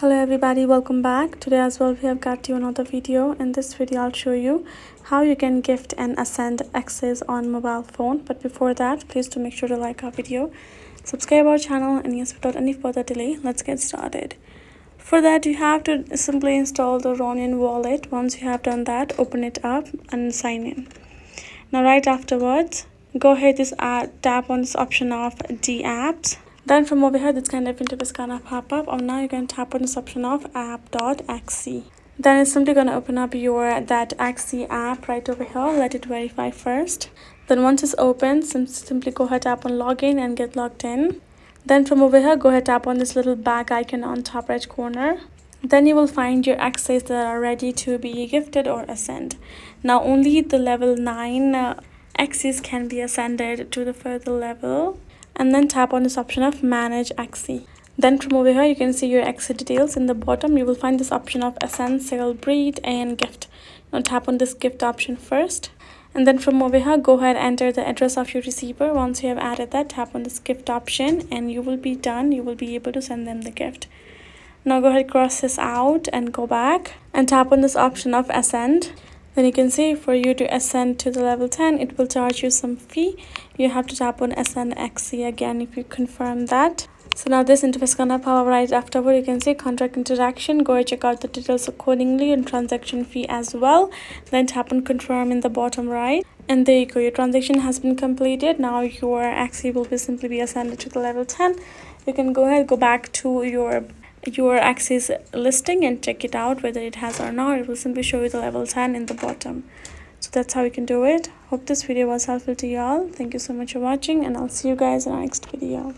Hello everybody, welcome back. Today as well we have got you another video. In this video I'll show you how you can gift and ascend Axies on mobile phone. But before that, please do make sure to like our video, subscribe our channel, and yes, without any further delay, let's get started. For that, you have to simply install the Ronin Wallet. Once you have done that, open it up and sign in. Now right afterwards, go ahead tap on this option of DApps. Then from over here, this kind of interface gonna pop up. And now you can tap on this option of app.axie. Then it's simply gonna open up that Axie app right over here. Let it verify first. Then once it's open, simply go ahead, tap on login and get logged in. Then from over here, go ahead, tap on this little bag icon on top right corner. Then you will find your Axies that are ready to be gifted or ascend. Now only the level 9 Axies can be ascended to the further level. And then tap on this option of manage Axie. Then from over here, you can see your Axie details. In the bottom, you will find this option of ascend, sale, breed, and gift. Now tap on this gift option first. And then from over here, go ahead, enter the address of your receiver. Once you have added that, tap on this gift option and you will be done. You will be able to send them the gift. Now go ahead, cross this out and go back and tap on this option of ascend. Then you can see for you to ascend to the level 10, it will charge you some fee. You have to tap on ascend Axie again if you confirm that. So now this interface gonna pop right afterward. You can see contract interaction. Go and check out the details accordingly and transaction fee as well. Then tap on confirm in the bottom right. And there you go. Your transaction has been completed. Now your Axie will simply be ascended to the level 10. You can go ahead, go back to your Axies listing and check it out whether it has or not. It will simply show you the level 10 in the bottom. So that's how you can do it. Hope this video was helpful to y'all. Thank you so much for watching, and I'll see you guys in our next video.